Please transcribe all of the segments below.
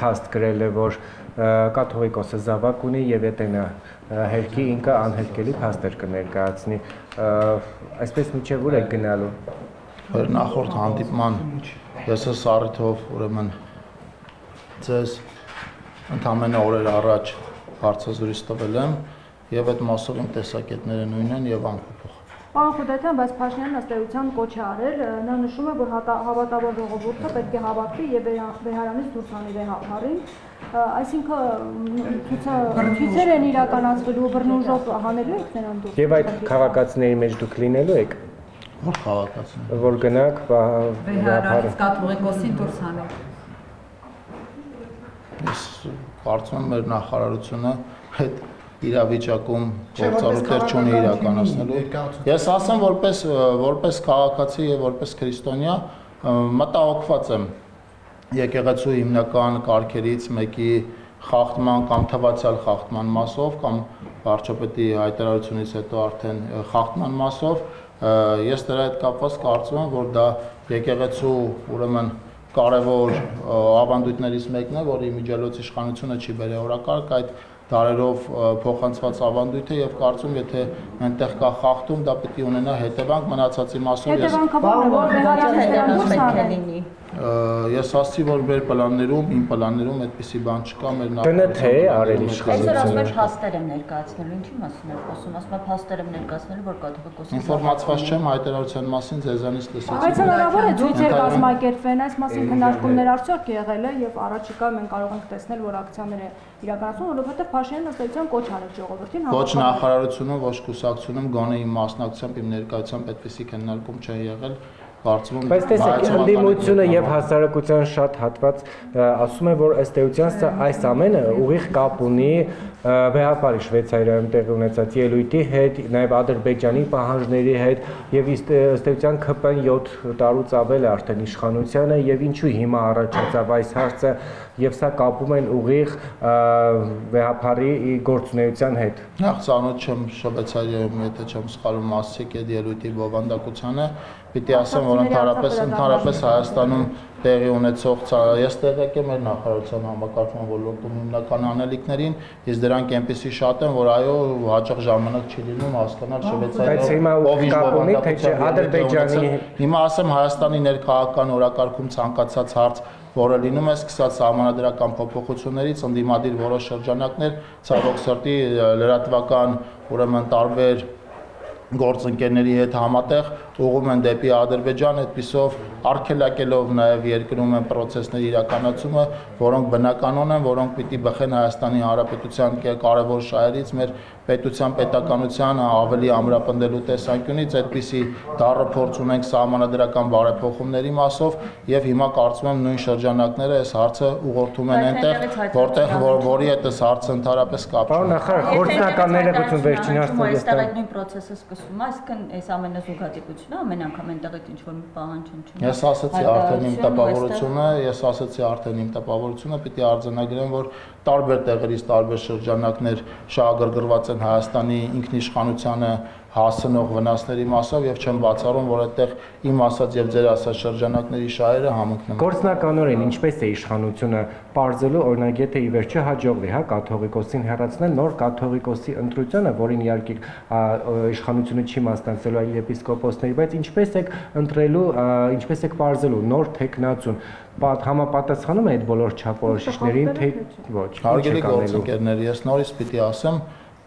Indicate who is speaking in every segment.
Speaker 1: Հաստ գրել է, որ կաթողիկոսը զավակ ունի եւ եթե հերկի ինքը անհերկելի փաստեր կներկայացնի, այսպես միջև ուր եք գնալու։
Speaker 2: Մեր նախորդ հանդիպման ես այս առիթով ուրեմն ձեզ ընդամենը օրեր առաջ հարցազրույց տվել եմ եւ այդ մասով իմ տեսակետները նույնն են եւ անփոփոխ։
Speaker 3: Պարոն Խուդատյան, բայց Փաշինյանն ըստ էության կոչ է արել, նա նշում է, որ հավատավոր ժողովուրդը պետք է հավաքվի եւ Բեհարանից դուրս հանի Վեհապարին, այսինքն ցույցեր են իրականացվելու, բռնուժով հանելու եք նրան դուրս։
Speaker 1: Եվ այդ քաղաքացիների մեջ դուք լինելու եք։
Speaker 2: Որ քաղաքացիներ։
Speaker 1: Որ գնաք
Speaker 4: Վեհարանից կաթողիկոսին դուրս հանեք։
Speaker 2: Ես կարծում եմ մեր նախարարությունը այդ իրավիճակում գործառույթներ չունի իրականացնելու։ Ես ասեմ որպես քաղաքացի եւ որպես քրիստոնյա մտահոգված եմ եկեղեցու հիմնական կարգերից մեկի խախտման կամ թվացial խախտման մասով կամ վարչապետի հայտարարությունից հետո արդեն խախտման մասով ես դրա հետ կապված կարծում եմ որ դա եկեղեցու ուրեմն կարևոր ավանդույթներից մեկն է որի միջելոց իշխանությունը չի բերել օրակարգ այդ դարերով փոխանցված ավանդույթը եւ կարծում եթե այնտեղ կա խախտում դա պետք է ունենա հետևանք մնացածի մասով ես ասացի որ մեր պլաններում իմ պլաններում այդպիսի բան չկա մեր
Speaker 1: նախարարությունը արել իշխանությունը
Speaker 4: այսօր ասում եմ փաստեր եմ ներկայացնելու ինչի մասին եք խոսում ասում եմ փաստեր եմ ներկայացնելու որ կաթողիկոսի
Speaker 2: ինֆորմացված չեմ հայտարարության մասին ձեզանից լսեցի
Speaker 3: բայց հնարավոր է ցույցեր կազմակերպվեն այս մասին քննարկումներ արդյոք եղել է եւ առաջիկա մենք կարող ենք տեսնել որ ակցիաները իրականացվում որովհետեւ Փաշինյանն ըստ էության կոչ արել ժողովրդին
Speaker 2: ոչ նախարարությունում ոչ կուսակցությունում գոնե իմ մասնակցությամբ իմ ներկայությամբ այդպիսի քննարկում չեն եղել
Speaker 1: Բայց տեսեք, ընդդիմությունը եւ հասարակության շատ հատված ասում է, որ ըստ էության սա այս ամենը ուղիղ կապ ունի Վեհապարի Շվեյցարիայում տեղի ունեցած ելույթի հետ, նաեւ Ադրբեջանի պահանջների հետ եւ ըստ էության ԿՊ-ն 7 տարուց ավել է արդեն իշխանությանը եւ ինչու հիմա առաջացավ այս հարցը եւ սա կապում են ուղիղ Վեհապարի գործունեության հետ։
Speaker 2: Նախ ծանոթ չեմ Շվեյցարիայում, եթե չեմ սխալվում, մասիկ այդ ելույթի բովանդակությանը Պիտի ասեմ, որ ընդհանրապես Հայաստանում տեղի ունեցող ես տեղյակ եմ մեր նախարարության համակարգման ոլորտում հիմնական անելիքներին, ես դրանք այնպեսի շատ են, որ այո, հաճախ ժամանակ չի լինում հասկանալ Շվեյցարիայում ով ինչ Ադրբեջանի հիմա ասեմ Հայաստանի ներքաղաքական օրակարգում ցանկացած հարց, որը լինում է սկսած սահմանադրական փոփոխություններից, ընդդիմադիր որոշ շրջանակներ, ցավոք սրտի լրատվական ուրեմն տարբեր գործընկերների հետ համատեղ ուղղում են դեպի Ադրբեջան, այդպիսով արգելակելով նաև երկրում են process-ների իրականացումը, որոնք բնականon են, որոնք պիտի բխեն Հայաստանի Հանրապետության կարևոր շահերից, մեր պետության պետականության ավելի ամրապնդելու տեսանկյունից, այդպիսի դառը փորձ ունենք սահմանադրական բարեփոխումների մասով եւ հիմա կարծում եմ նույն շրջանակները այս հարցը ուղղորդում են այնտեղ, որտեղ որի հետ այս հարցը ընդհանրապես կապ չունի։
Speaker 1: Պարոն նախարար, գործնականները գուցե վերջին հարցը
Speaker 4: այստեղ այդ նույն process-ը սկսվում է, այսինքն այս ամենազուգադիպությունը ամեն անգամ այնտեղ այդ ինչ-որ մի պահանջ չունի։
Speaker 2: Ես ասացի արդեն իմ տպավորությունը, պիտի արձանագրեմ, որ տարբեր տեղերից տարբեր շրջանակներ շահագրգռված են Հայաստանի ինքնիշխանությանը հասնող վնասների մասով եւ չեմ բացառում, որ այդտեղ իմ ասած եւ ձեր ասած շրջանակների շահերը համընկնում են։
Speaker 1: Գործնականորեն ինչպես է իշխանությունը բարձելու օրինակ եթե ի վերջո հաջողվի, հա, կաթողիկոսին հեռացնել նոր կաթողիկոսի ընտրությունը, որին իհարկե իշխանությունը չի մասնակցելու այլ եպիսկոպոսների, բայց ինչպես եք ընտրելու, ինչպես եք բարձելու նոր տեխնացուն համապատասխանում է այդ բոլոր չափորոշիչներին, թե ոչ։
Speaker 2: Հարգելի գործընկերներ, ես նորից պիտի ասեմ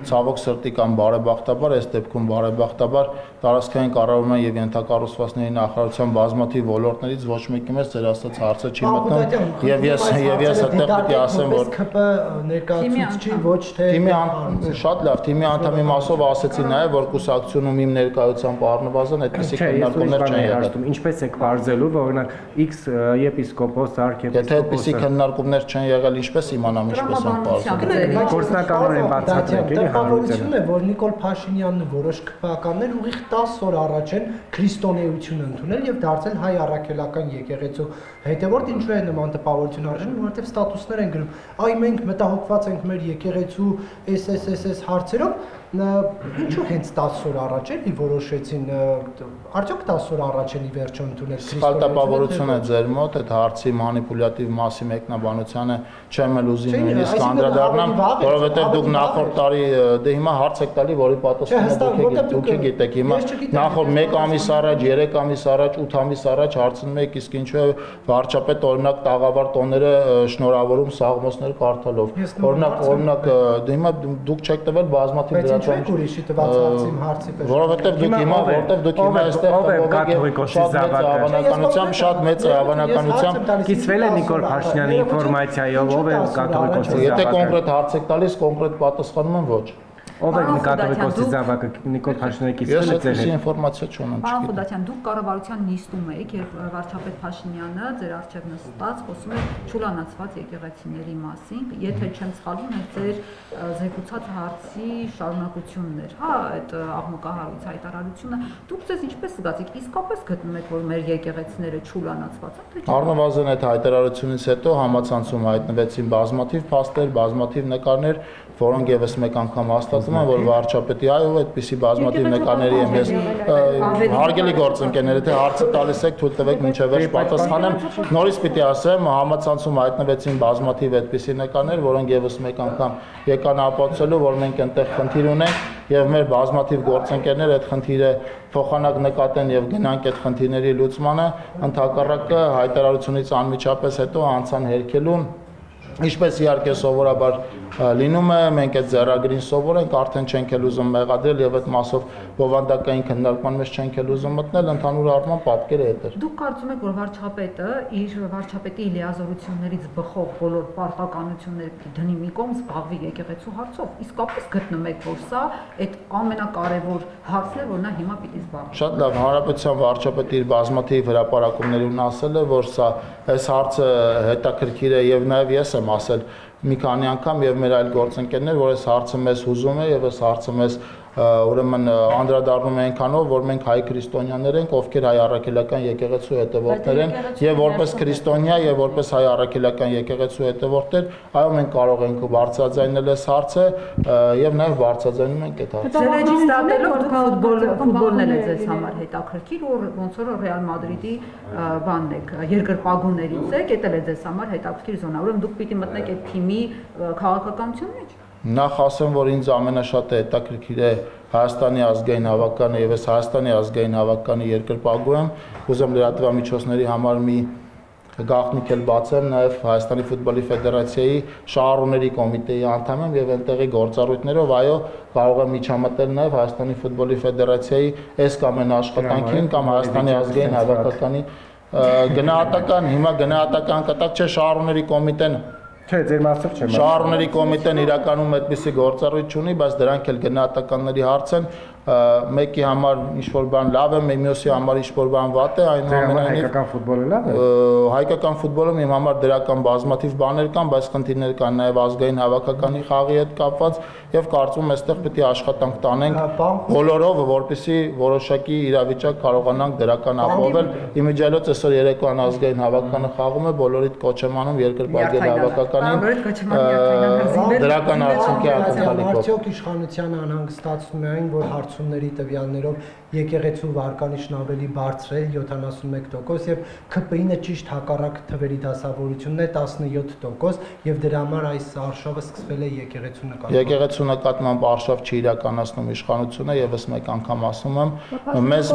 Speaker 2: ցավոք սրտի կամ բարեբախտաբար, այս դեպքում բարեբախտաբար տարածքային կառավարման եւ ենթակառուցվածքների նախարարության բազմաթիվ ոլորտներից ոչ մեկի մեջ ձեր ասած հարցը չի մտնում եւ ես այդտեղ պիտի ասեմ որ
Speaker 5: ԿՊ ներկայացուցիչի ոչ թե
Speaker 2: շատ լավ թիմի անդամի մասով ասեցի նաեւ որ կուսակցությունում իմ ներկայությամբ առնվազն այդպիսի քննարկումներ չեն եղել
Speaker 1: ինչպես եք բարձելու որ օրինակ X եպիսկոպոս արքեպիսկոպոս
Speaker 2: եթե այդպիսի քննարկումներ չեն եղել ինչպես իմանամ ինչպես են բարձրացել
Speaker 1: գործնականորեն բացատրեք
Speaker 5: Տպավորությունն է, որ Նիկոլ Փաշինյանն ու որոշ ԿՊ-ականներ ուղիղ 10 օր առաջ են քրիստոնեություն ընդունել եւ դարձել հայ առաքելական եկեղեցու հետևորդ ինչու է նման տպավորություն արժանի, որովհետեւ ստատուսներ են գրում։ Այ մենք մտահոգված ենք մեր եկեղեցու SSSS հարցերով, Ինչու հենց 10 օր առաջ էլի որոշեցին, արդյոք 10 օր առաջ էլի վերջը ընդունել
Speaker 2: Սխալտապավորություն է ձեր մոտ, այդ հարցի մանիպուլյատիվ մասի մեկնաբանությանը չեմ էլ ուզի նույնիսկ անդրադառնամ, որովհետև դուք նախորդ տարի դե հիմա հարց եք տալի, որի պատասխանը դուք գիտեք, հիմա նախորդ 1 ամիս առաջ, 3 ամիս առաջ, 8 ամիս առաջ հարցնում եք, իսկ ինչու է վարչապետ օրինակ տաղավար տոները շնորհավորում սաղմոսներ կարդալով։ Օրինակ հիմա դուք չեք տվել բազմաթիվ
Speaker 5: դրական ուրիշի տված հարցի պես։
Speaker 2: Որովհետև դուք հիմա այստեղ շատ մեծ հավանականությամբ
Speaker 1: կիսվել է Նիկոլ Փաշինյանի ինֆորմացիայով, ով է կաթողիկոսի
Speaker 2: Եթե կոնկրետ հարց եք տալիս, կոնկրետ պատասխանում եմ ոչ։
Speaker 1: Ով է կաթողիկոսի զավակը Նիկոլ Փաշինյանի կիսվել է ձեր հետ։
Speaker 2: Ես ինֆորմացիա չունեմ։
Speaker 4: Պարոն Խուդատյան, դուք կառավարության նիստում եք, երբ վարչապետ Փաշինյանը ձեր առջև նստած խոսում է ճուլանացված եկեղեցիների մասին, եթե չեմ սխալվում, ձեր զեկուցած հարցի շարունակությունն էր, հա, այդ աղմկահարույց հայտարարությունը, դուք ձեզ ինչպես զգացիք, իսկապես գտնում եք, որ մեր եկեղեցիները ճուլանացված են, թե չէ։
Speaker 2: Առնվազն այդ հայտարարությունից հետո համացանցում հայտնվեցին բազմաթիվ փաստեր, բազմաթիվ նկարներ, որոնք եւս մեկ անգամ հաստատում են, որ վարչապետի այո, այդպիսի բազմաթիվ նկարների եմ ես հարգելի գործընկերներ, եթե հարցը տալիս եք, թույլ տվեք մինչև վերջ պատասխանեմ։ Նորից պիտի ասեմ, համացանցում հայտնվեցին բազմաթիվ այդպիսի նկարներ, որոնք եւս մեկ անգամ եկան ապացուցելու, որ մենք այնտեղ խնդիր ունենք եւ մեր բազմաթիվ գործընկերներ այդ խնդիրը փոխանակ նկատեն եւ գնանք այդ խնդիրների լուծմանը, ընդհակառակը հայտարարությունից անմիջապես հետո անցան հերքելուն Ինչպես իհարկե սովորաբար լինում է, մենք այդ ձեռագրին սովորենք, արդեն չենք էլ ուզում մեղադրել եւ այդ մասով բովանդակային քննարկման մեջ չենք էլ ուզում մտնել, ընդհանուր առմամբ պատկերը այդ է։
Speaker 4: Դուք կարծում եք, որ վարչապետը իր վարչապետի լիազորություններից բխող բոլոր պարտականությունները պիտի դնի մի կողմ, զբաղվի եկեղեցու հարցով։ Իսկապես գտնում եք, որ սա այդ ամենակարևոր հարցն է, որ նա հիմա պիտի զբաղվի։
Speaker 2: Շատ լավ, հանրապետության վարչապետը իր բազմաթիվ հրապարակումներում ասել է, որ սա այս հարցը հետաքրքիր է եւ նաեւ ես եմ ասել մի քանի անգամ եւ մեր այլ գործընկերներ, որ այս հարցը մեզ հուզում է եւ այս հարցը մեզ ուրեմն անդրադառնում է այնքանով, որ մենք հայ քրիստոնյաներ ենք, ովքեր հայ առաքելական եկեղեցու հետևորդներ են եւ որպես քրիստոնյա եւ որպես հայ առաքելական եկեղեցու հետևորդներ, այո մենք կարող ենք բարձրաձայնել այս հարցը եւ նաեւ բարձրաձայնում ենք այդ հարցը։
Speaker 4: Ռեջիստրատելով դուք ֆուտբոլն է ձեզ համար հետաքրքիր, որ ոնց որ Ռեալ Մադրիդի բանն եք, երկրպագուներից եք, դա էլ է ձեզ համար հետաքրքիր զոնա, ուրեմն դուք պիտի մտնեք այդ թիմի քաղաքականության մեջ։
Speaker 2: Նախ ասեմ, որ ինձ ամենաշատը հետաքրքիր է Հայաստանի ազգային հավաքականը եւ այս Հայաստանի ազգային հավաքականի երկրպագու եմ, ուզում լրատվամիջոցների համար մի գաղտնիք էլ բացեմ, նաեւ Հայաստանի ֆուտբոլի ֆեդերացիայի շահառուների կոմիտեի անդամ եմ եւ այնտեղի գործառույթներով այո կարող եմ միջամտել նաեւ Հայաստանի ֆուտբոլի ֆեդերացիայի այս կամ այն աշխատանքին կամ Հայաստանի ազգային հավաքականի գնահատական, հիմա գնահատական կտակ չէ շահառուների կոմիտեն
Speaker 1: Չէ, ձեր մասով չեմ։
Speaker 2: Շահառուների կոմիտեն իրականում այդպիսի գործառույթ չունի, բայց դրանք էլ գնահատականների հարց են, մեկի համար ինչ-որ բան լավ է, մյուսի համար ինչ-որ բան վատ է, այնուամենայնիվ
Speaker 1: հայկական ֆուտբոլը լավ է։
Speaker 2: Հայկական ֆուտբոլում իմ համար դրական բազմաթիվ բաներ կան, բայց խնդիրներ կան նաև ազգային հավաքականի խաղի հետ կապված եւ կարծում եմ այստեղ պետք է աշխատանք տանենք բոլորով, որպեսզի որոշակի իրավիճակ կարողանանք դրական ապահովել։ Իմիջիայլոց այսօր երեկոյան ազգային հավաքականը խաղում է, բոլորիդ կոչ եմ անում երկրպագի հավաքականին դրական արդյունքի ակնթալիքով։
Speaker 5: Արդյոք իշխանությանը անհանգստացնում է այն, որ հարցումների տվյալներով եկեղեցու վարկանիշն ավելի բարձր է 71% եւ ՔՊԻ-ը ճիշտ հակառակ թվերի դասավորությունն է 17% եւ դրա համար այս արշավը սկսվել է եկեղեցու նկատմամբ։
Speaker 2: Եկեղեցու նկատմամբ արշավ չի իրականացնում իշխանությունը եւ ես մեկ անգամ ասում եմ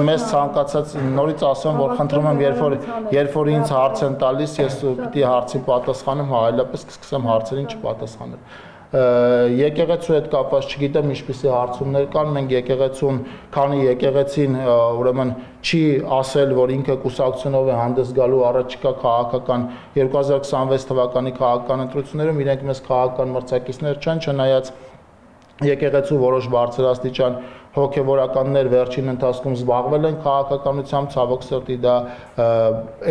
Speaker 2: մեզ ցանկացած նորից ասեմ որ խնդրում եմ երբ որ ինձ հարց են տալիս ես պիտի հարցին պատասխանեմ այլապես կսկսեմ հարցերին չպատասխանել եկեղեցու հետ կապված չգիտեմ ինչպիսի հարցումներ կան մենք եկեղեցուն քանի եկեղեցին ուրեմն չի ասել որ ինքը կուսակցությունով է հանդես գալու առաջիկա քաղաքական 2026 թվականի քաղաքական ընտրություններում իրենք մեզ քաղաքական մրցակիցներ չեն չնայած եկեղեցու որոշ բարձրաստիճան հոգևորականներ վերջին ընթացքում զբաղվել են քաղաքականությամբ, ցավոք սրտի դա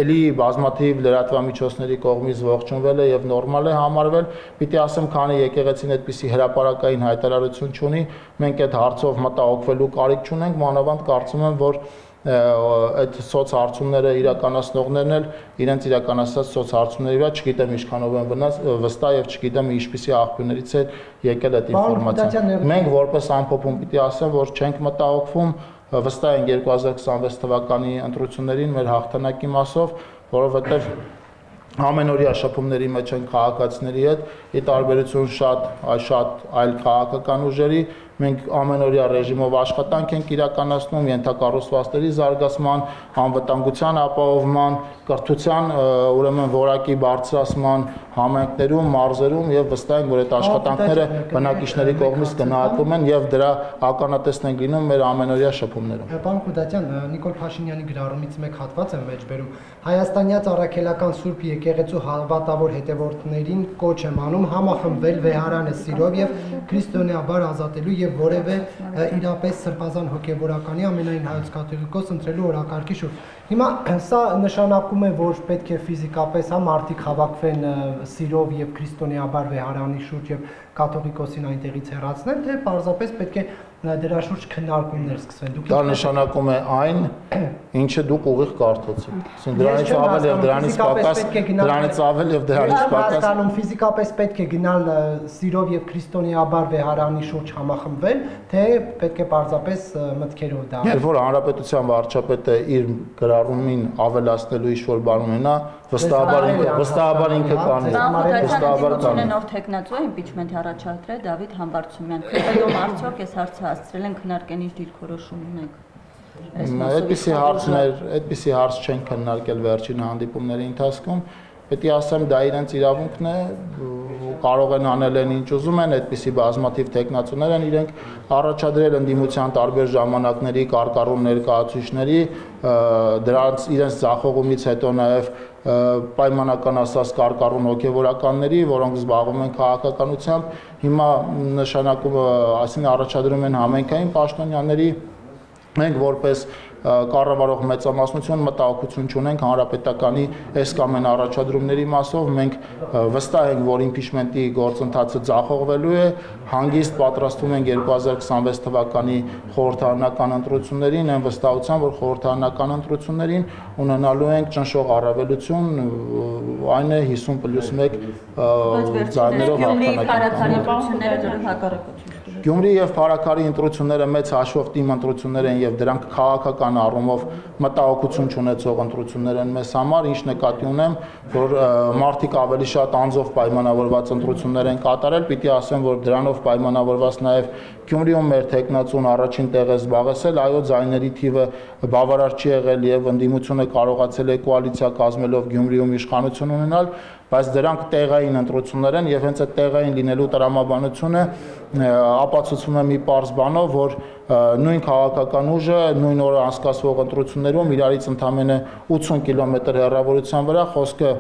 Speaker 2: էլի բազմաթիվ լրատվամիջոցների կողմից ողջունվել է եւ նորմալ է համարվել։ Պիտի ասեմ, քանի եկեղեցին այդպիսի հրապարակային հայտարարություն չունի, մենք այդ հարցով մտահոգվելու կարիք չունենք, մանավանդ կարծում եմ, որ այդ սոցհարցումները իրականացնողներն էլ իրենց իրականացած սոցհարցումների վրա չգիտեմ ինչքանով են վստահ եւ չգիտեմ ինչպիսի աղբյուրներից է եկել այդ ինֆորմացիան։ Մենք որպես ամփոփում պիտի ասեմ, որ չենք մտահոգվում, վստահ ենք 2026 թվականի ընտրություններին մեր հաղթանակի մասով, որովհետեւ ամենօրյա շփումների մեջ են քաղաքացիների հետ, ի տարբերություն շատ այլ քաղաքական ուժերի, մենք ամենօրյա ռեժիմով աշխատանք ենք իրականացնում, ենթակառուցվածքների զարգացման, անվտանգության ապահովման, կրթության ուրեմն որակի բարձրացման համայնքներում, մարզերում եւ վստահ ենք, որ այդ աշխատանքները բնակիչների կողմից գնահատվում են եւ դրա ականատեսն են լինում մեր ամենօրյա շփումներում։
Speaker 5: Պարոն Խուդատյան, Նիկոլ Փաշինյանի գրառումից մեկ հատված եմ մեջբերում։ Հայաստանյաց առաքելական Սուրբ Եկեղեցու հավատավոր հետևորդներին կոչ եմ անում համախմբվել վեհարանը սիրով եւ քրիստոնեաբար ազատելու եւ որևէ իրապես սրբազան հոգեվորականի ամենայն հայոց կաթոլիկոս ընտրելու օրակարգի շուրջ։ Հիմա սա նշանակում է, որ պետք է ֆիզիկապես մարդիկ հավաքվեն սիրով եւ քրիստոնեաբար վեհարանի շուրջ եւ կաթողիկոսին այնտեղից հեռացնել, թե պարզապես պետք է դրա շուրջ քննարկումներ սկսվեն։
Speaker 2: Դա նշանակում է այն, ինչը դուք ուղիղ կարդացիք։ Այսինքն դրանից ավել եւ դրանից պակաս, դրանից ավել եւ դրանից պակաս։
Speaker 5: Հասկանում ֆիզիկապես պետք է գնալ սիրով եւ քրիստոնեաբար վեհարանի շուրջ համախմբվել, թե պետք է պարզապես մտքերով դա։
Speaker 2: Երբ որ հանրապետության վարչապետը իր գրառումին ավելացնելու ինչ-որ բան ունենա, վստահաբար ինքը կանի։
Speaker 6: Վստահաբար կանի։ Նոր տեխնացու է իմպիչմենթի առաջադրել Դավիթ Համբարձումյան։ Քրեստոնյա արդյոք այս հարցը հասցրել են քննարկեն իր դիրքորոշում ունեք։
Speaker 2: Այդպիսի հարց չեն քննարկել վերջին հանդիպումների ընթացքում։ Պետք է ասեմ, դա իրենց իրավունքն է, կարող են անել են ինչ ուզում են, այդպիսի բազմաթիվ տեխնացուներ են իրենք առաջադրել ընդդիմության տարբեր ժամանակների կարկառուն ներկայացուցիչների, դրանց իրենց ձախողումից հետո նաև պայմանական ասած կարկառուն հոգևորականների, որոնք զբաղվում են քաղաքականությամբ, հիմա նշանակում, այսինքն առաջադրում են համայնքային պաշտոնյաների, մենք որպես կառավարող մեծամասնություն մտահոգություն չունենք հանրապետականի այս կամ այն առաջադրումների մասով, մենք վստահ ենք, որ իմպիչմենտի գործընթացը ձախողվելու է, հանգիստ պատրաստվում ենք 2026 թվականի խորհրդարանական ընտրություններին, այն վստահությամբ, որ խորհրդարանական ընտրություններին ունենալու ենք ճնշող առավելություն, այն է 50+1 ձայներով հաղթանակի։ Գյումրի եւ Փարաքարի ընտրությունները մեծ հաշվով թիմ ընտրություններ են եւ դրանք քաղաքական առումով մտահոգություն չունեցող ընտրություններ են մեզ համար, ինչ նկատի ունեմ, որ մարդիկ ավելի շատ անձով պայմանավորված ընտրություններ են կատարել, պիտի ասեմ, որ դրանով պայմանավորված նաեւ Գյումրիում մեր տեխնացուն առաջին տեղ է զբաղեցել, այո, ձայների թիվը բավարար չի եղել եւ ընդդիմությունը կարողացել է կոալիցիա կազմելով Գյումրիում իշխանություն ունենալ, բայց դրանք տեղային ընտրություններ են եւ հենց այդ տեղային լինելու տրամաբանությունը ապացուցվում է մի պարզ բանով, որ նույն քաղաքական ուժը նույն օրը անցկացվող ընտրություններում իրարից ընդամենը 80 կիլոմետր հեռավորության վրա խոսքը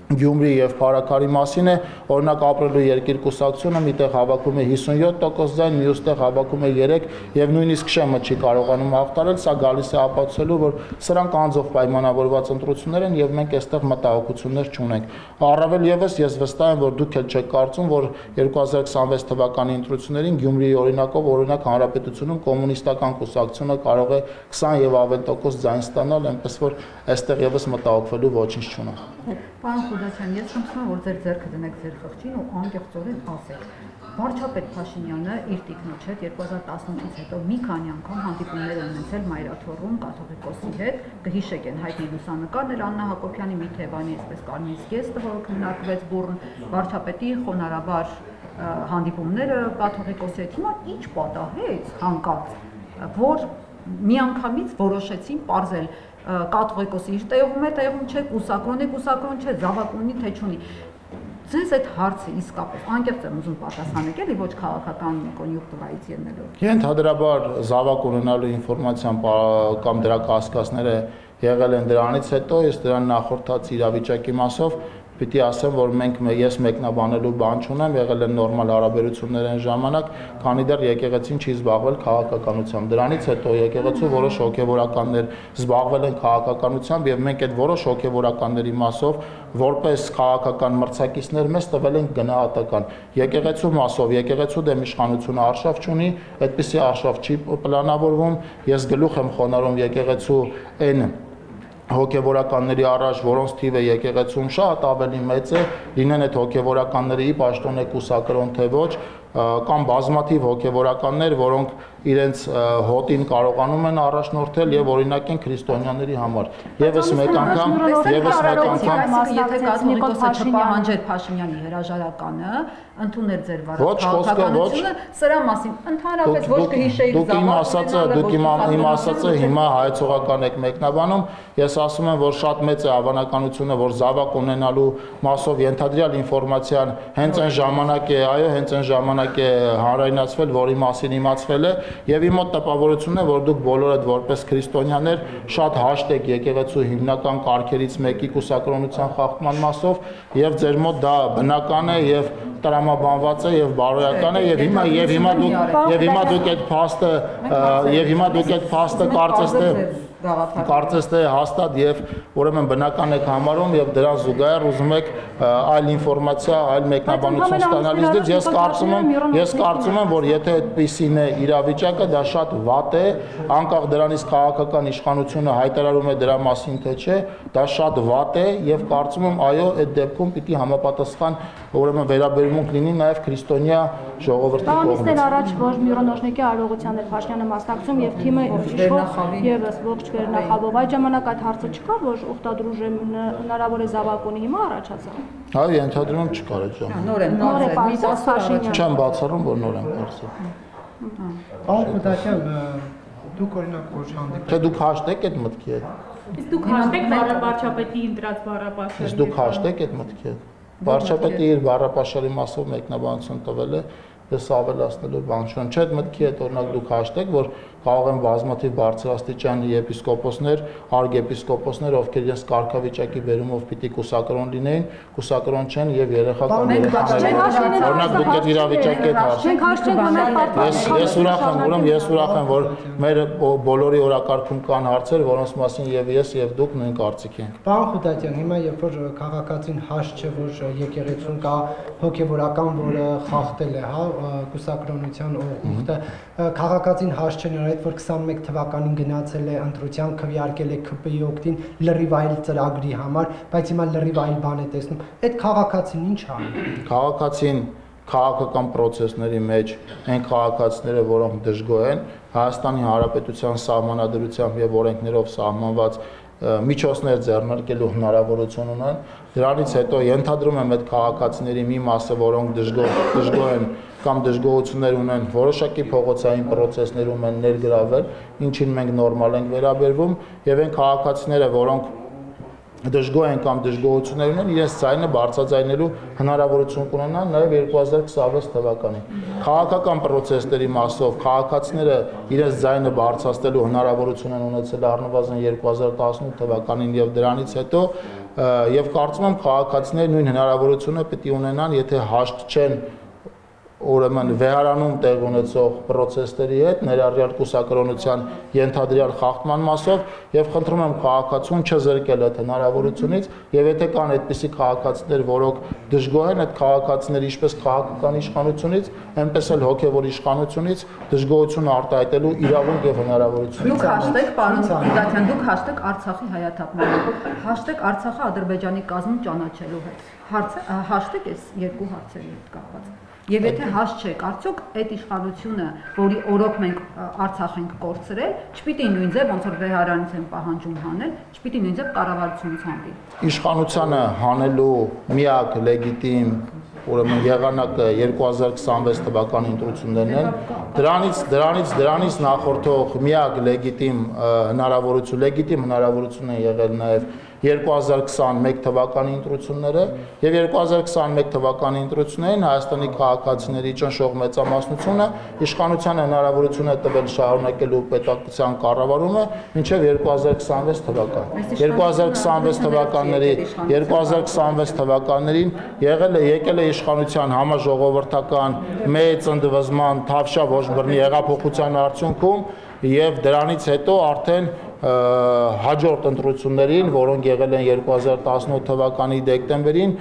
Speaker 2: Գյումրի եւ Փարաքարի մասին է, օրինակ ապրելու երկիր կուսակցությունը միտեղ հավաքում է 57% ձայն, մյուստեղ հավաքում է 3 եւ նույնիսկ Շեմը չի կարողանում հաղթարել, սա գալիս է ապացուցելու, որ սրանք անձով պայմանավորված ընտրություններ են եւ մենք այստեղ մտահոգություններ չունենք։ Առավել եւս ես վստահ եմ, որ դուք էլ չեք կարծում, որ 2026 թվականի ընտրություններին Գյումրիի օրինակով օրինակ հանրապետությունում կոմունիստական կուսակցությունը կարող է 20 եւ ավել տոկոս ձայն ստանալ, այնպես որ այստեղ եւս մտահոգվելու ոչինչ չունենք։
Speaker 4: Պարոն Խուդատյան, ես խնդրում եմ, որ ձեր ձեռքը դնեք ձեր խղճին ու անկեղծորեն ասեք։ Վարչապետ Փաշինյանը իր տիկնոջ հետ 2018-ից հետո մի քանի անգամ հանդիպումներ ունեցել Մայրաթոռում կաթողիկոսի հետ, կհիշեք են հայտնի լուսանկարն էլ Աննա Հակոբյանի մի Թևանի այսպես Կարմիր զգեստը, որը քննարկվեց բուռն վարչապետի խոնարհաբար հանդիպումները կաթողիկոսի հետ։ Հիմա ինչ պատահեց հանկարծ, որ միանգամից որոշեցին պարզել կաթողիկոսի իր տեղում է, տեղում չէ, կուսակրոն է, կուսակրոն չէ, զավակ ունի, թե չունի։ Ձեզ այդ հարցը իսկապես անկեղծ եմ ուզում պատասխանել, էլի ոչ քաղաքական կոնյունկտուրայից ելնելով։
Speaker 2: Ընդհանրաբար զավակ ունենալու ինֆորմացիան կամ դրա կասկածները եղել են դրանից հետո, ես դրան նախորդած իրավիճակի մասով պիտի ասեմ, որ ես մեկնաբանելու բան չունեմ, եղել են նորմալ հարաբերություններ այն ժամանակ, քանի դեռ եկեղեցին չի զբաղվել քաղաքականությամբ։ Դրանից հետո եկեղեցու որոշ հոգևորականներ զբաղվել են քաղաքականությամբ եւ մենք այդ որոշ հոգևորականների մասով որպես քաղաքական մրցակիցներ մեզ տվել են գնահատական։ Եկեղեցու մասով եկեղեցու դեմ իշխանությունը արշավ չունի, այդպիսի արշավ չի պլանավորվում։ Ես գլուխ եմ խոնարհում եկեղեցու այն հոգևորականների առաջ, որոնց թիվը եկեղեցում շատ ավելի մեծ է, լինեն այդ հոգևորականների պաշտոն է կուսակրոն թե ոչ, կամ բազմաթիվ հոգևորականներ, որոնք իրենց հոտին կարողանում են առաջնորդել եւ օրինակ են քրիստոնյաների համար։ Եվս մեկ անգամ,
Speaker 4: եթե կաթողիկոսը չպահանջեր Փաշինյանի հրաժարականը, ընդուներ ձեր քաղաքականությունը, սրա մասին ընդհանրապես ոչ կհիշեիք
Speaker 2: Դուք իմ ասածը հիմա հայեցողական եք մեկնաբանում, ես ասում եմ, որ շատ մեծ է հավանականությունը, որ զավակ ունենալու մասով ենթադրյալ ինֆորմացիան հենց այն ժամանակ է, այո, հենց այն ժամանակ է հանրայնացվել, որի մասին իմացվել է, եւ իմ մոտ տպավորությունն է, որ դուք բոլորդ որպես քրիստոնյաներ շատ հաշտ եք եկեղեցու հիմնական կարգերից մեկի կուսակրոնության խախտման մասով, եւ ձեր մոտ դա բնական է եւ տրամաբանված է եւ բարոյական է եւ հիմա դուք այդ փաստը կարծես թե հաստատ եւ ուրեմն բնական եք համարում եւ դրան զուգահեռ ուզում եք այլ ինֆորմացիա, այլ մեկնաբանություն ստանալիս դից ես կարծում եմ, որ եթե այդպիսին է իրավիճակը, դա շատ վատ է, անկախ դրանից քաղաքական իշխանությունը հայտարարում է դրա մասին թե չէ, դա շատ վատ է եւ կարծում եմ, այո, այդ դեպքում պիտի համապատասխան ուրեմն վերաբերմունք լինի նաեւ քրիստոնյա ժողովրդի կողմից։
Speaker 3: Տանիստեր առաջ ոչ միռոնոժնիկի արարողության էր Փաշինյանը մասնակցում եւ թիմը իշխող եւս ողջ վերնախավով այդ ժամանակ այդ հարցը չկար, որ օգտադրուժը հնարավոր է զավակ ունի հիմա առաջացավ։
Speaker 2: Այո, ենթադրում եմ չկար այդ ժամանակ։
Speaker 4: Նոր է Փաշինյանը։
Speaker 2: Չեմ բացառում, որ նոր եմ կարծում։
Speaker 5: Պարոն Խուդասյան, դուք օրինակ ոչ հանդիպ։
Speaker 2: Թե դուք հաշտեք այդ մտքի հետ։
Speaker 7: Իսկ դուք հաշտեք վարչապետի ընտրած բառապաշարի։
Speaker 2: Իսկ դուք հաշտեք այդ մտքի հետ։ Վարչապետը իր բառապաշարի մասով մեկնաբանություն տվել է, ես ավելացնելու բան չունեմ։ Չէ, այդ մտքի հետ օրինակ դուք հաշտեք, որ կարող են բազմաթիվ բարձրաստիճան եպիսկոպոսներ, արքեպիսկոպոսներ, ովքեր իրենց կարգավիճակի բերումով պիտի կուսակրոն լինեին, կուսակրոն չեն եւ երեխա կամ օրինակ դուք այդ իրավիճակի հետ հաշտեք։ Ես ուրախ եմ, որ մեր բոլորի օրակարգում կան հարցեր, որոնց մասին եւ ես եւ դուք նույն կարծիքի ենք։
Speaker 5: Պարոն Խուդասյան, հիմա երբ որ քաղաքացին հաշտ չէ, որ եկեղեցուն կա հոգեվորական, որը խախտել է, հա, կուսակրոնության ուղղությունը, քաղաքացին հաշտ չէ այդ որ 21 թվականին գնացել է ընտրության, քվեարկել է ՔՊ-ի օգտին լրիվ այլ ծրագրի համար, բայց հիմա լրիվ այլ բան է տեսնում։ Այդ քաղաքացին ինչ անի։
Speaker 2: Քաղաքացին քաղաքական process-ների մեջ այն քաղաքացիները, որոնք դժգոհ են, Հայաստանի Հանրապետության սահմանադրությամբ եւ օրենքներով սահմանված միջոցներ ձեռնարկելու հնարավորություն ունեն։ Դրանից հետո ենթադրում եմ այդ քաղաքացիների մի մասը, որոնք դժգոհ են կամ դժգոհություններ ունեն, որոշակի փողոցային process-ներում են ներգրավել, ինչին մենք նորմալ ենք վերաբերվում, եւ այն քաղաքացիները, որոնք դժգոհ են կամ դժգոհություններ ունեն, իրենց ձայնը բարձրաձայնելու հնարավորություն կունենան նաեւ 2026 թվականին։ Քաղաքական process-ների մասով քաղաքացիները իրենց ձայնը բարձրացնելու հնարավորություն են ունեցել առնվազն 2018 թվականին եւ դրանից հետո եւ կարծում եմ քաղաքացիները նույն հնարավորությունը պետք է ունենան, եթե հաշտ չեն ուրեմն վեհարանում տեղ ունեցող process-ների հետ, ներառյալ կուսակրոնության ենթադրյալ խախտման մասով եւ խնդրում եմ քաղաքացուն չզրկել այդ հնարավորությունից եւ եթե կան այդպիսի քաղաքացիներ, որոնք դժգոհ են այդ քաղաքացիների ինչպես քաղաքական իշխանությունից, այնպես էլ հոգեվոր իշխանությունից դժգոհություն արտահայտելու իրավունք եւ հնարավորություն։
Speaker 4: Դուք հաշտեք, պարոն Խուդասյան, դուք հաշտեք Արցախի հայաթափման, հաշտեք Արցախը Ադրբեջանի կազմում ճանաչելու հետ։ Հաշտեք այս երկու հարցերի հետ կապված։ Եվ եթե հաշտ չեք, արդյոք այդ իշխանությունը, որի օրոք մենք Արցախ ենք կորցրել, չպիտի նույն ձև ոնց որ վեհարանից են պահանջում հանել, չպիտի նույն ձև կառավարությունից հանդի։ Իշխանությանը
Speaker 2: հանելու միակ լեգիտիմ ուրեմն եղանակը 2026 թվականի ընտրություններն են։ Դրանից նախորդող միակ լեգիտիմ հնարավորություն են եղել նաև 2021 թվականի ընտրությունները եւ 2021 թվականի ընտրություններին Հայաստանի քաղաքացիների ճնշող մեծամասնությունը իշխանության հնարավորություն է տվել շարունակելու պետական կառավարումը մինչեւ 2026 թվական։ 2026 թվականներին եկել է իշխանության համաժողովրդական մեծ ընդվզման թավշյա ոչ բռնի հեղափոխության արդյունքում եւ դրանից հետո արդեն հաջորդ ընտրություններին, որոնք եղել են 2018 թվականի դեկտեմբերին,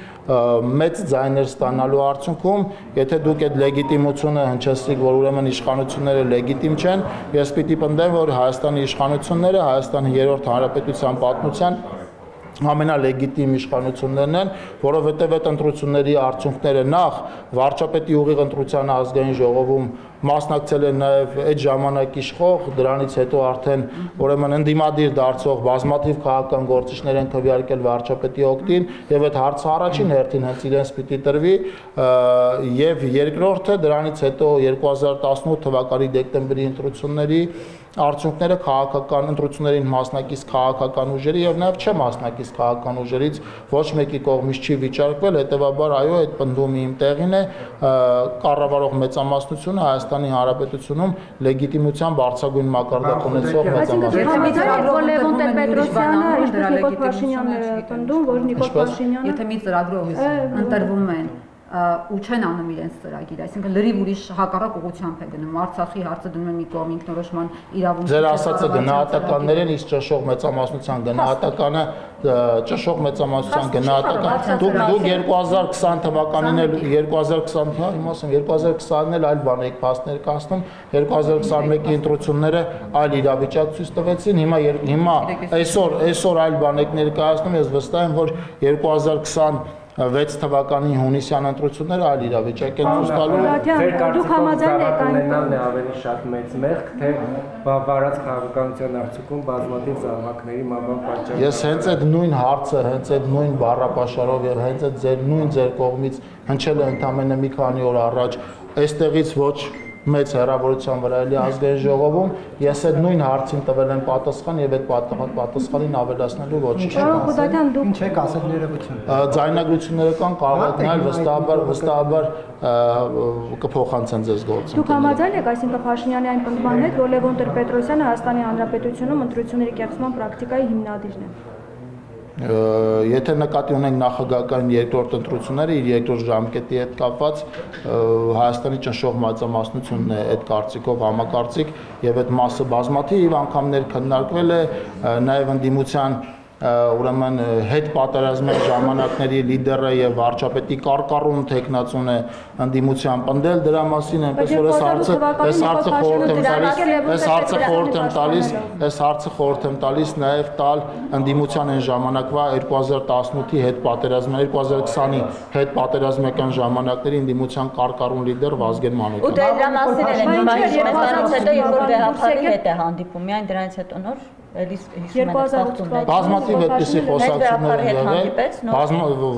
Speaker 2: մեծ ձայներ ստանալու արդյունքում, եթե դուք այդ լեգիտիմությունը հնչեցրիք, որ ուրեմն իշխանությունները լեգիտիմ չեն, ես պիտի պնդեմ, որ Հայաստանի իշխանությունները Հայաստանի երրորդ հանրապետության պատմության ամենալեգիտիմ իշխանություններն են, որովհետև այդ ընտրությունների արդյունքները նախ վարչապետի ուղիղ ընտրության ազգային ժողովում մասնակցել են նաև այդ ժամանակ իշխող, դրանից հետո արդեն ուրեմն ընդդիմադիր դարձող բազմաթիվ քաղաքական գործիչներ են քվեարկել վարչապետի օգտին եւ այդ հարցը առաջին հերթին հենց իրենց պիտի տրվի եւ երկրորդը դրանից հետո 2018 թվականի դեկտեմբերի ընտրությունների արդյունքները քաղաքական ընտրություններին մասնակից քաղաքական ուժերի եւ նաեւ չմասնակից քաղաքական ուժերից ոչ մեկի կողմից չի վիճարկվել, հետեւաբար այո, այդ պնդումը իմ տեղին է, կառավարող մեծամասնությունը Հայաստանի Հանրապետությունում լեգիտիմության բարձրագույն մակարդակ ունեցող
Speaker 3: մեծամասնություն։ Լևոն Տեր-Պետրոսյանը, ինչպես Նիկոլ Փաշինյանն է պնդում, որ Նիկոլ Փաշինյանը
Speaker 4: եթե մի ծրագրով ընտրվում են ու չեն անում իրենց ծրագիր, այսինքն լրիվ ուրիշ հակառակ ուղղությամբ է գնում, Արցախի հարցը դնում է մի կողմ ինքնորոշման իրավունքի։
Speaker 2: Ձեր ասածը գնահատականներ են, իսկ ճշող մեծամասնության գնահատականը ճշող մեծամասնության գնահատական։ Դուք 2020 թվականին էլ 2020-ին էլ այլ բան եք փաստներ կասնում, 2021-ի ընտրությունները այլ իրավիճակ ցույց տվեցին, հիմա այսօր այլ բան եք ներկայացնում, ես վստահ եմ, որ 2026 թվականի հունիսյան ընտրությունները այլ իրավիճակ են ցույց տալու։
Speaker 1: Ձեր կարծիքով ունենալն է ավելի շատ մեծ մեղք, թե վարած քաղաքականության արդյունքում բազմաթիվ զավակների մահվան պատճառ։
Speaker 2: Ես հենց այդ նույն հարցը, հենց այդ նույն բառապաշարով եւ հենց այդ ձեր կողմից հնչել է ընդամենը մի քանի օր առաջ, այստեղից ոչ մեծ հեռավորության վրա էլի ազգային ժողովում, ես այդ նույն հարցին տվել եմ պատասխան եւ այդ պատասխանին ավելացնելու ոչինչ
Speaker 3: չկա։
Speaker 5: Ինչ եք ասել ներողություն։
Speaker 2: Ձայնագրությունները կան, կարող եք նայել, վստահաբար կփոխանցեն ձեզ գործընկերները։
Speaker 3: Դուք համաձայն եք, այսինքն Փաշինյանի այն պնդման հետ, որ Լևոն Տեր-Պետրոսյանը Հայաստանի Հանրապետությունում ընտրությունների կեղծման պրակտիկայի հիմնադիրն է։
Speaker 2: Եթե նկատի ունենք նախագահական երկրորդ ընտրությունները իր երկրորդ ժամկետի հետ կապված Հայաստանի ճնշող մեծամասնությունն է այդ կարծիքով համակարծիք եւ այդ մասը բազմաթիվ անգամներ քննարկվել է նաեւ ընդդիմության ուրեմն հետ պատերազմային ժամանակների լիդերը եւ վարչապետի կարկառուն տեխնացուն է ընդդիմության պնդել դրա մասին այնպես որ այս հարցը խորհուրդ եմ տալիս նաեւ տալ ընդդիմության այն ժամանակվա 2018-ի հետ պատերազմային 2020-ի հետ պատերազմական ժամանակների ընդդիմության կարկառուն լիդեր Վազգեն Մանուկյանը։
Speaker 6: Ու դրա մասին են հիմա հիշեցնից հետո երբ որ Բեհափարի հետ է հանդիպում, միայն դրանից հետո նոր
Speaker 2: բազմաթիվ այդպիսի խոսակցություններ են եղել,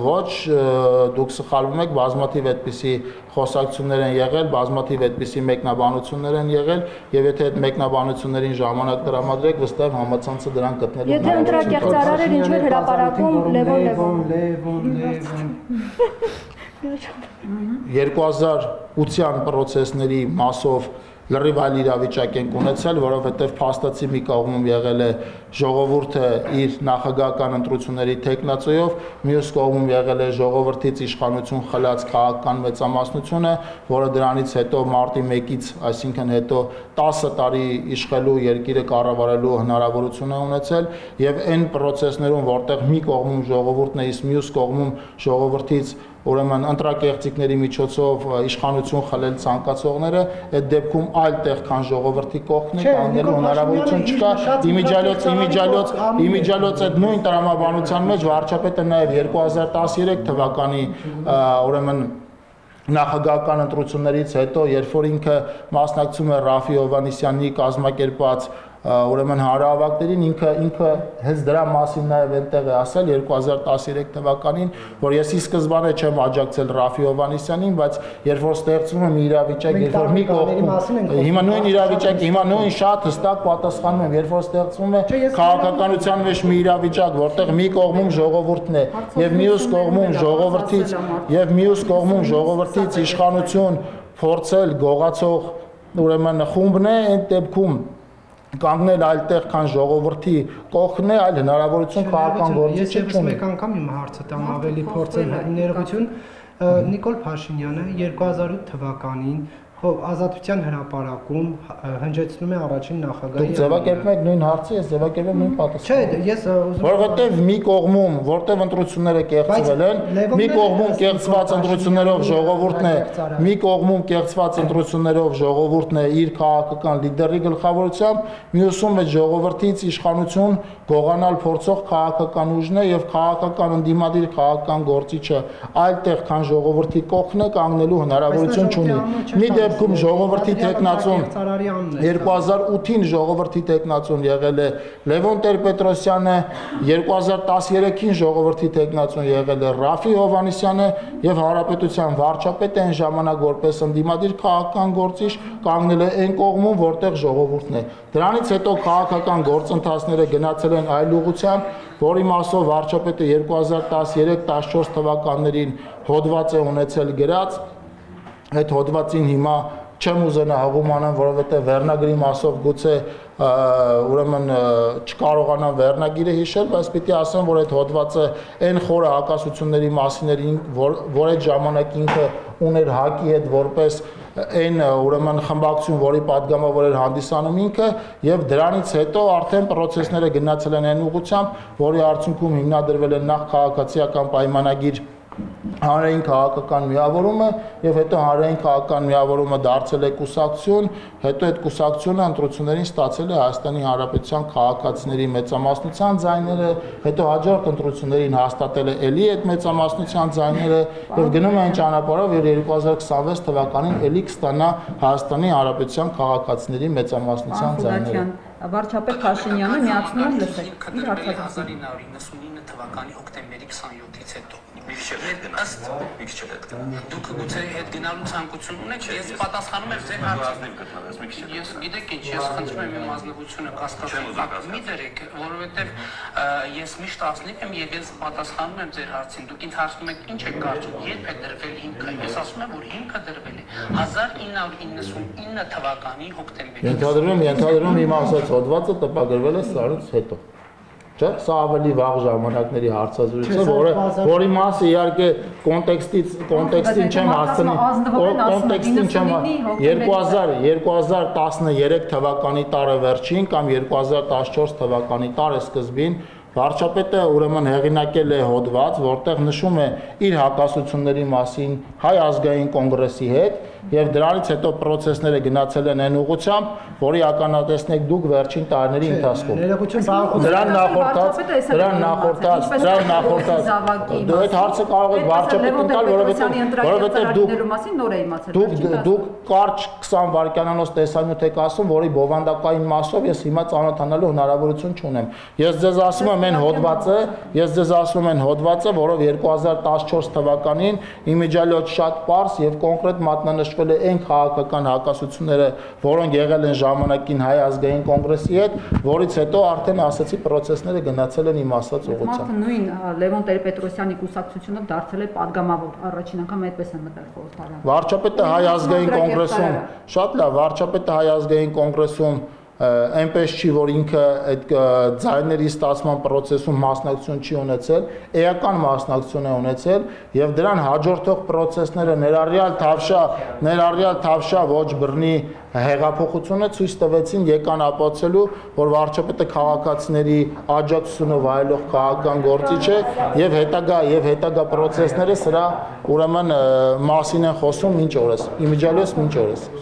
Speaker 2: ոչ դուք սխալվում եք, բազմաթիվ այդպիսի խոսակցություններ են եղել, բազմաթիվ այդպիսի մեկնաբանություններ են եղել, եւ եթե այդ մեկնաբանություններին ժամանակ տրամադրեք, վստահ եմ համացանցը դրան գտնելու։
Speaker 3: Եթե ընտրակեղծարար էր ինչ-որ հրապարակում Լևոն
Speaker 2: 2008-յան պրոցեսների մասով լրիվ այլ իրավիճակ ենք ունեցել, որովհետև փաստացի մի կողմում եղել է ժողովուրդը իր նախագահական ընտրությունների տեխնացիով, մյուս կողմում եղել է ժողովրդից իշխանություն խլած քաղաքական մեծամասնությունը, որը դրանից հետո մարտի 1-ից, այսինքն հետո 10 տարի իշխելու երկիրը կառավարելու հնարավորություն է ունեցել, եւ այն պրոցեսներում, որտեղ մի կողմում ժողովուրդն է, իսկ մյուս կողմում ժողովրդից ուրեմն ընտրակեղծիքների միջոցով իշխանություն խլել ցանկացողները, այդ դեպքում այլ տեղ քան ժողովրդի կողքն է կանգնելու հնարավորություն չկա։ Իմիջիալոց այդ նույն տրամաբանության մեջ վարչապետը նաև 2013 թվականի ուրեմն նախագահական ընտրություններից հետո, երբ որ ինքը մասնակցում է Ռաֆի Հովհաննիսյանի կազմակերպած ուրեմն հանրահավաքներին ինքը հենց դրա մասին նաև այնտեղ է ասել 2013 թվականին, որ ես ի սկզբանե չեմ աջակցել Ռաֆի Հովհաննիսյանին, բայց երբ որ ստեղծվում է մի իրավիճակ, երբ որ մի կողմում հիմա նույն իրավիճակը, հիմա նույն շատ հստակ պատասխանում եմ, երբ որ ստեղծվում է քաղաքականության մեջ մի իրավիճակ, որտեղ մի կողմում ժողովուրդն է եւ մյուս կողմում ժողովրդից իշխանություն փորձել գողացող ուրեմն խումբն է, այդ դեպքում կանգնել այլտեղ քան ժողովրդի կողքն է, այլ հնարավորություն քաղաքական գործի չի։
Speaker 5: Ես մեկ անգամ իմ հարցը տամ ավելի փորձել ներողություն Նիկոլ Փաշինյանը 2008 թվականին Ազատության հրապարակում հնչեցնում է առաջին նախագահի։
Speaker 2: Դուք ձևակերպում եք նույն հարցը, ես ձևակերպում նույն պատասխանը։
Speaker 5: Չէ, ես ուզում եմ
Speaker 2: որովհետև մի կողմում, որտեղ ընտրությունները կեղծվել են, մի կողմում կեղծված ընտրություններով ժողովուրդն է, մի կողմում կեղծված ընտրություններով ժողովուրդն է իր քաղաքական լիդերի գլխավորությամբ, մյուսում է ժողովրդից իշխանություն գողանալ փորձող քաղաքական ուժն է եւ քաղաքական ընդդիմադիր քաղաքական գործիչը այլտեղ քան ժողովրդի կողքն է կանգնելու հնարավորություն չունի։ Մի դեպքում ժողովրդի տեխնացուն 2008-ին ժողովրդի տեխնացուն եղել է Լևոն Տեր-Պետրոսյանը, 2013-ին ժողովրդի տեխնացուն եղել է Ռաֆի Հովհաննիսյանը եւ հանրապետության վարչապետը այն ժամանակ որպես ընդդիմադիր քաղաքական գործիչ կանգնել է այն կողմում, որտեղ ժողովուրդն է։ Դրանից հետո քաղաքական գործընթացները գնացել են այլ ուղղությամբ, որի մասով վարչապետը 2013-14 թվականներին հոդված է ունեցել գրած, այդ հոդվածին հիմա չեմ ուզենա հղում անեմ, որովհետև վերնագրի մասով գուցե ուրեմն չկարողանամ վերնագիրը հիշել, բայց պիտի ասեմ, որ այդ հոդվածը այն խորը հակասությունների մասին էր, որ այդ ժամանակ ինքը ուներ ՀԱԿ-ի հետ որպես այն ուրեմն խմբակցություն, որի падգամավոր էր հանդիսանում ինքը, եւ դրանից հետո արդեն process-ները գնացել են այն ուղղությամբ, որի արդյունքում հիմնադրվել է նախ քաղաքացիական պայմանագիր հանրային քաղաքական միավորումը եւ հետո հանրային քաղաքական միավորումը դարձել է կուսակցություն, հետո այդ կուսակցությունը ընտրություններին ստացել է Հայաստանի Հանրապետության քաղաքացիների մեծամասնության ձայները, հետո հաջորդ ընտրություններին հաստատել է էլի այդ մեծամասնության ձայները եւ գնում է այն ճանապարհով, որ 2026 թվականին էլի կստանա Հայաստանի Հանրապետության քաղաքացիների մեծամասնության ձայները։
Speaker 4: Վարչապետ Փաշինյանը միացնում է լսեք իր հարցազրույցը
Speaker 8: 1999 թվականի հոկտեմբերի 27-ից հետո ըստ դուք գուցե հետ գնալու ցանկություն ունեք, ես պատասխանում եմ ձեր հարցին։ Ես գիտեք ինչ, ես խնդրում եմ իմ ազնվությունը կասկածել։ Մի դրեք, որովհետև ես միշտ ասնիկ եմ եւ ես պատասխանում եմ ձեր հարցին։ Դուք ինձ հարցնում եք ինչ է կարծում, երբ է դրվել հիմքը։ Ես ասում եմ, որ հիմքը դրվել է 1999 թվականի հոկտեմբերին։
Speaker 2: Ենթադրում իմ ասած հոդվածը տպագրվել է սարից հետո։ Չէ, սա ավելի վաղ ժամանակների հարցազրույց է, որի մասը իհարկե կոնտեքստին չեմ հասցնի, կոնտեքստին չեմ 2013 թվականի տարեվերջին կամ 2014 թվականի տարեսկզբին վարչապետը ուրեմն հեղինակել է հոդված, որտեղ նշում է իր հակասությունների մասին Հայ ազգային կոնգրեսի հետ եւ դրանից հետո process-ները գնացել են այն ուղղությամբ, որի ականատեսն եք դուք վերջին տարիների ընթացքում։ Դրան նախորդած դու այդ հարցը կարող եք վարչապետին տալ, որովհետեւ դուք կարճ 20 վայրկյանանոց տեսանյութ եք ասում, որի բովանդակային մասով ես հիմա ծանոթանալու հնարավորություն չունեմ։ Ես ձեզ ասում եմ այն հոդվածը, որով 2014 թվականին իմիջիալոց շատ պարզ եւ կոնկրետ մատնանշվել է այն քաղաքական հակասությունները, որոնք եղել են ժամանակին Հայ ազգային կոնգրեսի հետ, որից հետո արդեն ասացի process-ները գնացել են իմ ասած ուղղությամբ։
Speaker 4: Նույն Լևոն Տեր-Պետրոսյանի կուսակցությունը դարձել է падգամավոր առաջին անգամ այդպես են մտել խորհրդարան։
Speaker 2: Վարչապետը Հայ ազգային կոնգրեսում, շատ լավ, վարչապետը Հայ ազգային կոնգրեսում այնպես չի, որ ինքը այդ ձայների ստացման process-ում մասնակցություն չի ունեցել, էական մասնակցություն է ունեցել եւ դրան հաջորդող process-ները ներառյալ Թավշյա ոչ բռնի հեղափոխությունը ցույց տվեցին եկան ապացուցելու, որ վարչապետը քաղաքացիների աջակցությունով այլող քաղաքական գործիչ է եւ հետագա process-ները սրա ուրեմն մասին են խոսում մինչ օրս, իմիջիալոց մինչ օրս։